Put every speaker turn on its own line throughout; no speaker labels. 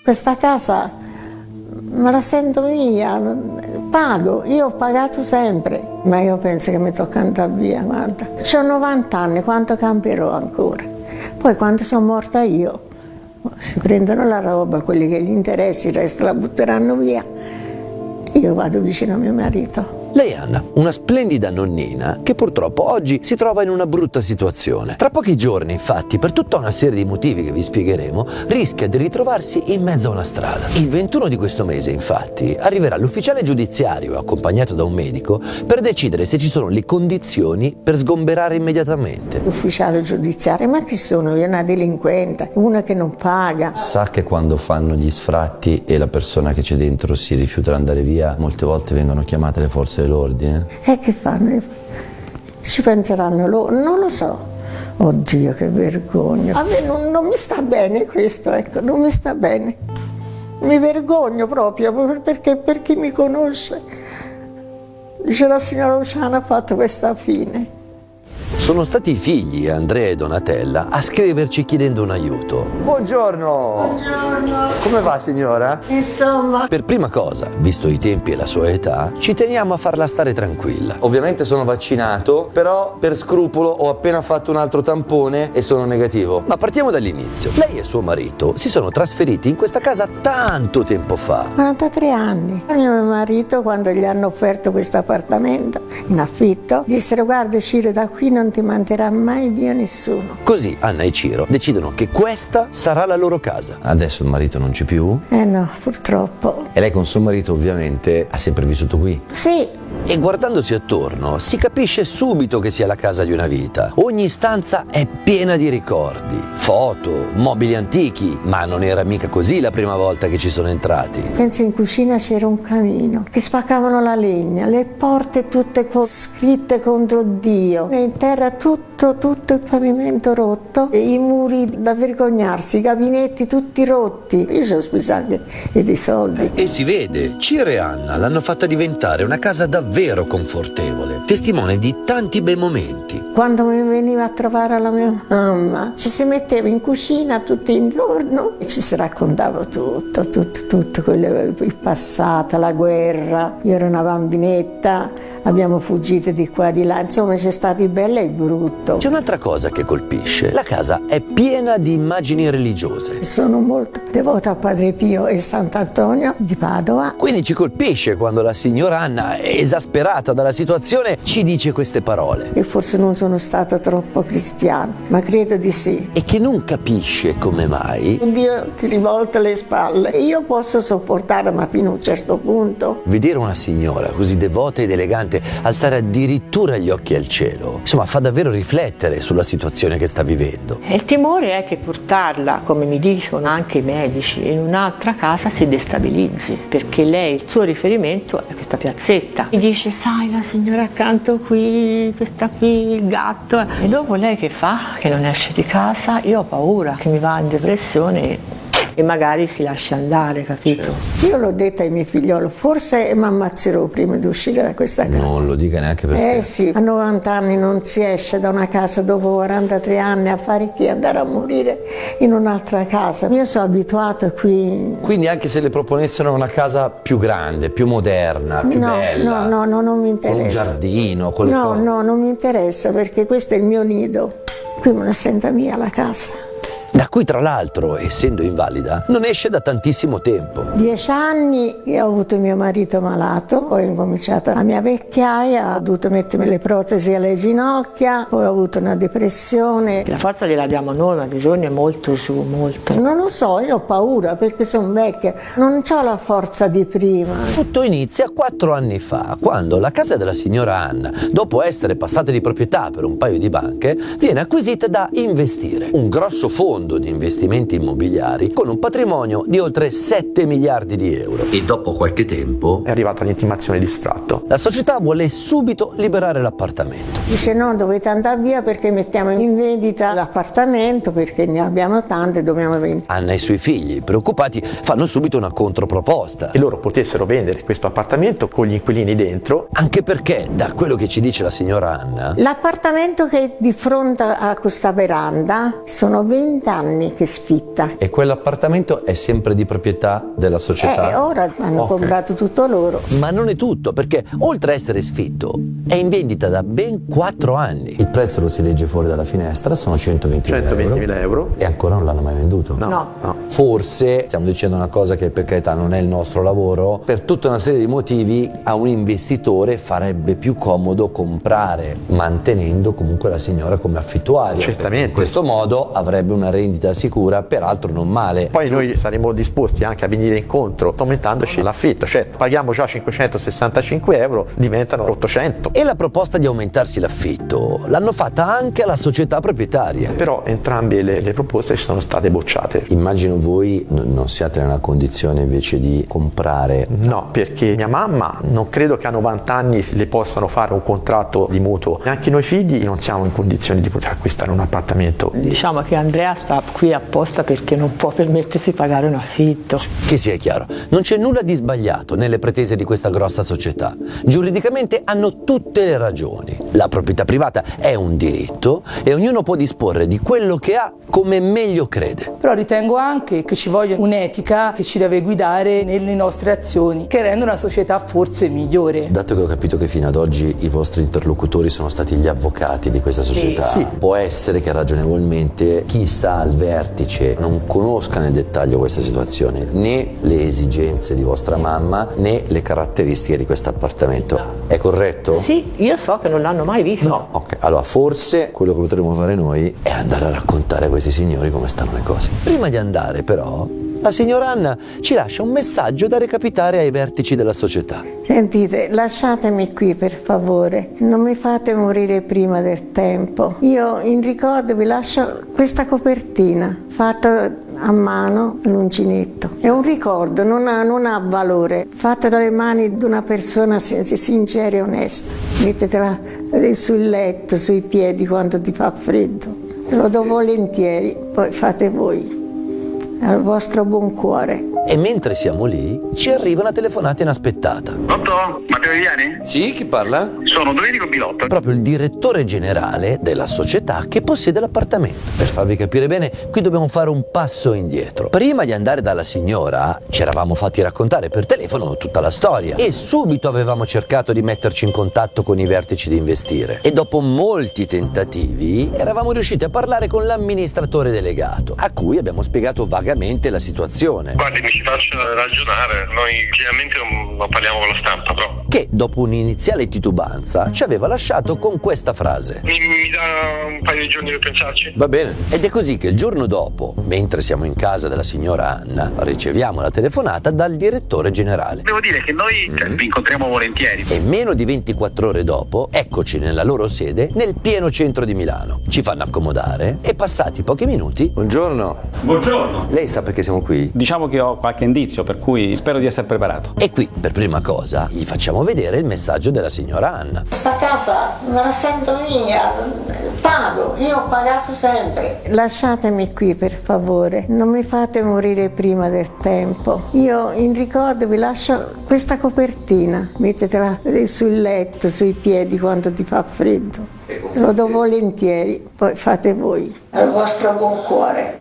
Questa casa me la sento mia, pago, io ho pagato sempre, ma io penso che mi tocca andare via, guarda. C'ho 90 anni, quanto cambierò ancora? Poi quando sono morta io, si prendono la roba, quelli che gli interessi, il resto la butteranno via, io vado vicino a mio marito.
Lei è Anna, una splendida nonnina che purtroppo oggi si trova in una brutta situazione. Tra pochi giorni, infatti, per tutta una serie di motivi che vi spiegheremo, rischia di ritrovarsi in mezzo a una strada. Il 21 di questo mese, infatti, arriverà l'ufficiale giudiziario accompagnato da un medico per decidere se ci sono le condizioni per sgomberare immediatamente.
L'ufficiale giudiziario, ma chi sono io? Una delinquente, una che non paga.
Sa che quando fanno gli sfratti e la persona che c'è dentro si rifiuta di andare via, molte volte vengono chiamate le forze dell'ordine?
E che fanno? Ci penseranno loro? Non lo so. Oddio, che vergogna. A me non mi sta bene questo, ecco, non mi sta bene. Mi vergogno proprio, perché per chi mi conosce. Dice la signora Luciana ha fatto questa fine.
Sono stati i figli, Andrea e Donatella, a scriverci chiedendo un aiuto.
Buongiorno!
Buongiorno!
Come va, signora?
Insomma,
Per prima cosa, visto i tempi e la sua età, ci teniamo a farla stare tranquilla.
Ovviamente sono vaccinato, però per scrupolo ho appena fatto un altro tampone e sono negativo.
Ma partiamo dall'inizio. Lei e suo marito si sono trasferiti in questa casa tanto tempo fa.
43 anni. Mio marito, quando gli hanno offerto questo appartamento in affitto, dissero: guarda Ciro, da qui non ti manderà mai via nessuno.
Così Anna e Ciro decidono che questa sarà la loro casa.
Adesso il marito non c'è più
Eh no, purtroppo.
e lei con suo marito ovviamente ha sempre vissuto qui.
Sì,
E guardandosi attorno si capisce subito che sia la casa di una vita. Ogni stanza è piena di ricordi, foto, mobili antichi, ma non era mica così la prima volta che ci sono entrati.
penso in cucina c'era un camino, che spaccavano la legna, le porte tutte scritte contro Dio, e in terra tutto il pavimento rotto, e i muri da vergognarsi, i gabinetti tutti rotti. Io ci ho spesato dei soldi.
E si vede, Ciro e Anna l'hanno fatta diventare una casa davvero confortevole, testimone di tanti bei momenti.
Quando mi veniva a trovare la mia mamma, ci si metteva in cucina tutti intorno e ci si raccontava tutto, quello, il passato, la guerra. Io ero una bambinetta, abbiamo fuggito di qua e di là, insomma c'è stato il bello e il brutto.
C'è un'altra cosa che colpisce, la casa è piena di immagini religiose.
Sono molto devota a Padre Pio e Sant'Antonio di Padova.
Quindi ci colpisce quando la signora Anna, esasperata dalla situazione, ci dice queste parole.
E forse non sono stata troppo cristiana, ma credo di sì.
E che non capisce come mai
Dio ti rivolta le spalle. E io posso sopportare, ma fino a un certo punto.
vedere una signora così devota ed elegante alzare addirittura gli occhi al cielo, insomma, fa davvero riflettere sulla situazione che sta vivendo.
E il timore è che portarla, come mi dicono anche i medici, in un'altra casa si destabilizzi, perché lei, il suo riferimento è questa piazzetta. Mi dice: sai, la signora accanto qui, questa qui, il gatto. E dopo lei che fa? Che non esce di casa, io ho paura che mi va in depressione e magari si lascia andare, capito?
Io l'ho detto ai miei figlioli, forse mi ammazzerò prima di uscire da questa casa.
Non lo dica neanche per scherzo.
Sì, a 90 anni non si esce da una casa dopo 43 anni a fare che andare a morire in un'altra casa. Io sono abituata qui.
Quindi anche se le proponessero una casa più grande, più moderna, più bella,
No, non mi
con un
interessa.
giardino, con le
No,
cose.
non mi interessa, perché questo è il mio nido. Qui me la sento mia la casa.
Da cui, tra l'altro, essendo invalida, non esce da tantissimo tempo.
10 anni che ho avuto mio marito malato, poi ho incominciato la mia vecchiaia, ho dovuto mettermi le protesi alle ginocchia, poi ho avuto una depressione.
La forza gliela diamo noi, ma bisogna molto su, molto.
Non lo so, io ho paura perché sono vecchia, non ho la forza di prima.
Tutto inizia 4 anni fa, quando la casa della signora Anna, dopo essere passata di proprietà per un paio di banche, viene acquisita da Investire, un grosso fondo di investimenti immobiliari con un patrimonio di oltre 7 miliardi di euro. E dopo qualche tempo
È arrivata l'intimazione di sfratto.
la società vuole subito liberare l'appartamento.
Dice no, dovete andare via perché mettiamo in vendita l'appartamento perché ne abbiamo tante e dobbiamo vendere.
Anna e i suoi figli, preoccupati, fanno subito una controproposta.
E loro potessero vendere questo appartamento con gli inquilini dentro.
Anche perché, da quello che ci dice la signora Anna,
L'appartamento che è di fronte a questa veranda sono 20 anni che sfitta.
E quell'appartamento è sempre di proprietà della società?
Ora hanno comprato tutto loro.
ma non è tutto, perché oltre a essere sfitto, è in vendita da ben 4 anni.
Il prezzo lo si legge fuori dalla finestra, sono 120.000
euro.
E ancora non l'hanno mai venduto?
No.
Forse stiamo dicendo una cosa che per carità non è il nostro lavoro,
Per tutta una serie di motivi a un investitore farebbe più comodo comprare, mantenendo comunque la signora come affittuaria.
Certamente.
In questo modo avrebbe una rendita sicura, peraltro non male.
Poi noi saremo disposti anche a venire incontro aumentandoci l'affitto, cioè paghiamo già 565 euro, diventano 800.
E la proposta di aumentarsi l'affitto l'hanno fatta anche alla società proprietaria.
Però entrambe le proposte sono state bocciate.
immagino voi non siate nella condizione invece di comprare.
No, perché mia mamma non credo che a 90 anni le possano fare un contratto di mutuo. Neanche noi figli non siamo in condizioni di poter acquistare un appartamento.
Diciamo che Andrea sta qui apposta perché non può permettersi di pagare un affitto.
Che sia chiaro, non c'è nulla di sbagliato nelle pretese di questa grossa società. Giuridicamente hanno tutte le ragioni. La proprietà privata è un diritto e ognuno può disporre di quello che ha come meglio crede.
Però ritengo anche che ci voglia un'etica che ci deve guidare nelle nostre azioni, che rende una società forse migliore.
Dato che ho capito che fino ad oggi i vostri interlocutori sono stati gli avvocati di questa società,
Sì.
può essere che ragionevolmente chi sta al vertice non conosca nel dettaglio questa situazione, né le esigenze di vostra mamma, né le caratteristiche di questo appartamento. È corretto?
Sì, io so che non l'hanno mai visto.
No.
Ok, allora forse quello che potremmo fare noi è andare a raccontare a questi signori come stanno le cose.
Prima di andare, però, la signora Anna ci lascia un messaggio da recapitare ai vertici della società.
Sentite, lasciatemi qui per favore, non mi fate morire prima del tempo. Io in ricordo vi lascio questa copertina fatta a mano l'uncinetto. È un ricordo, non ha valore, fatta dalle mani di una persona sincera e onesta. Mettetela sul letto, sui piedi quando ti fa freddo. Te lo do volentieri, poi fate voi. Al vostro buon cuore.
E mentre siamo lì, ci arriva una telefonata inaspettata.
Pronto? Matteo Viviani?
Sì, chi parla?
Sono Domenico Bilotto.
Proprio il direttore generale della società che possiede l'appartamento. Per farvi capire bene, qui dobbiamo fare un passo indietro. Prima di andare dalla signora, ci eravamo fatti raccontare per telefono tutta la storia e subito avevamo cercato di metterci in contatto con i vertici di Investire. E dopo molti tentativi, eravamo riusciti a parlare con l'amministratore delegato, a cui abbiamo spiegato vagamente la situazione.
Guardi, mi ci faccio ragionare. Noi generalmente non parliamo con la stampa, però.
Che dopo un'iniziale titubanza ci aveva lasciato con questa frase.
Mi dà un paio di giorni per pensarci?
Va bene. Ed è così che il giorno dopo, mentre siamo in casa della signora Anna, riceviamo la telefonata dal direttore generale.
Devo dire che noi vi incontriamo volentieri.
E meno di 24 ore dopo, eccoci nella loro sede nel pieno centro di Milano. Ci fanno accomodare e passati pochi minuti...
Buongiorno.
Buongiorno.
Lei sa perché siamo qui?
Diciamo che ho qualche indizio, per cui spero di essere preparato.
E qui, per prima cosa, gli facciamo vedere il messaggio della signora Anna.
Questa casa me la sento mia, pago, io ho pagato sempre. Lasciatemi qui per favore, non mi fate morire prima del tempo. Io in ricordo vi lascio questa copertina, mettetela sul letto, sui piedi quando ti fa freddo. Te lo do volentieri, poi fate voi. Al vostro buon cuore.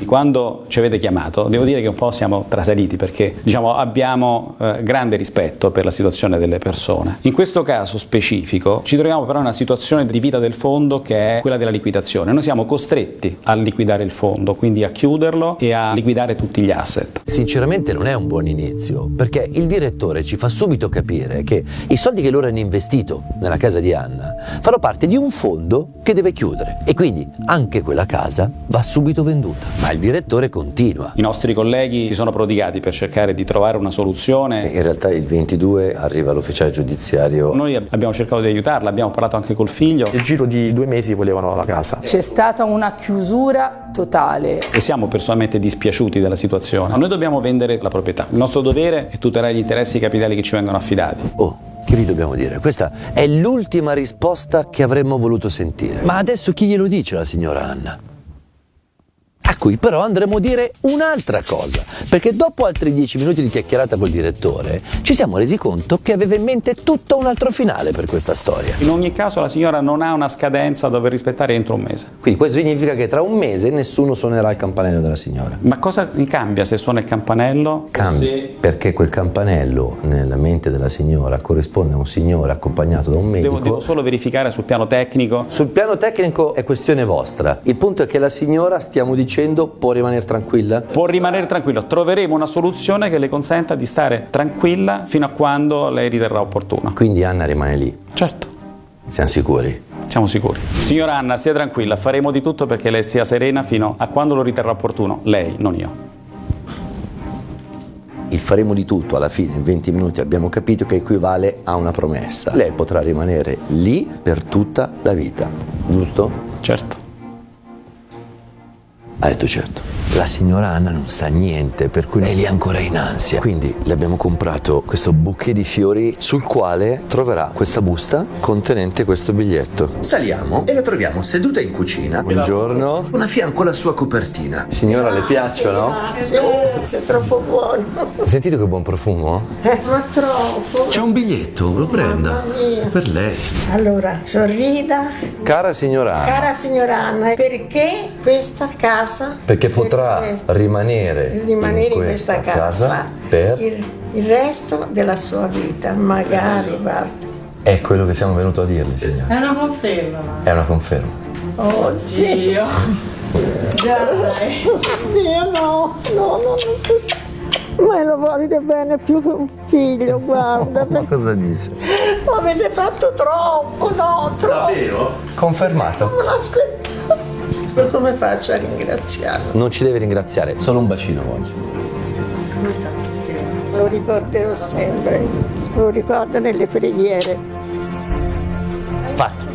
Quando ci avete chiamato, devo dire che un po' siamo trasaliti perché abbiamo grande rispetto per la situazione delle persone. In questo caso specifico ci troviamo però in una situazione di vita del fondo che è quella della liquidazione. Noi siamo costretti a liquidare il fondo, quindi a chiuderlo e a liquidare tutti gli asset.
Sinceramente non è un buon inizio, perché il direttore ci fa subito capire che i soldi che loro hanno investito nella casa di Anna fanno parte di un fondo che deve chiudere e quindi anche quella casa va subito venduta. Ma il direttore continua.
I nostri colleghi si sono prodigati per cercare di trovare una soluzione.
In realtà il 22 arriva l'ufficiale giudiziario.
Noi abbiamo cercato di aiutarla, abbiamo parlato anche col figlio.
Nel giro di 2 mesi volevano la casa.
C'è stata una chiusura totale.
E siamo personalmente dispiaciuti della situazione. Noi dobbiamo vendere la proprietà. Il nostro dovere è tutelare gli interessi capitali che ci vengono affidati.
Oh, Che vi dobbiamo dire? Questa è l'ultima risposta che avremmo voluto sentire. Ma adesso chi glielo dice la signora Anna? A cui però andremo a dire un'altra cosa, perché dopo altri 10 minuti di chiacchierata col direttore ci siamo resi conto che aveva in mente tutto un altro finale per questa storia.
In ogni caso la signora non ha una scadenza da dover rispettare entro un mese.
Quindi questo significa che tra un mese nessuno suonerà il campanello della signora.
Ma cosa cambia se suona il campanello?
Cambia, perché quel campanello nella mente della signora corrisponde a un signore accompagnato da un medico.
Devo solo verificare sul piano tecnico.
Sul piano tecnico è questione vostra. Il punto è che la signora, stiamo dicendo, può rimanere tranquilla?
Può rimanere tranquilla, troveremo una soluzione che le consenta di stare tranquilla fino a quando lei riterrà opportuno.
Quindi Anna rimane lì?
Certo.
Siamo sicuri?
Siamo sicuri. Signora Anna, stia tranquilla, faremo di tutto perché lei sia serena fino a quando lo riterrà opportuno. Lei, non io.
Il faremo di tutto, alla fine in 20 minuti abbiamo capito che equivale a una promessa. Lei potrà rimanere lì per tutta la vita, giusto?
Certo.
Ha detto certo. La signora Anna non sa niente, per cui lei è ancora in ansia. Quindi le abbiamo comprato questo bouquet di fiori sul quale troverà questa busta contenente questo biglietto. Saliamo e la troviamo seduta in cucina. Buongiorno. Con a fianco la sua copertina. Signora, le piacciono?
Sì, sei troppo buono.
Hai sentito che buon profumo?
Ma troppo.
C'è un biglietto, lo prenda.
Mamma mia.
Per lei.
Allora, sorrida.
Cara signora Anna.
Cara signora Anna, perché questa casa?
Perché potrà rimanere
in questa casa
per
il resto della sua vita, magari, guarda.
È quello che siamo venuti a dirle, signora.
È una conferma.
È una conferma.
Oddio.
Dai.
Dio, no, non così. Ma lo volete bene più che un figlio, guarda.
Ma cosa dice?
Ma avete fatto troppo, no, troppo.
Davvero? Confermato.
Non l'aspettavo. Ma come faccio a ringraziarlo?
Non ci deve ringraziare, solo un bacino voglio.
Ascolta, lo ricorderò sempre, lo ricordo nelle preghiere.
Fatto.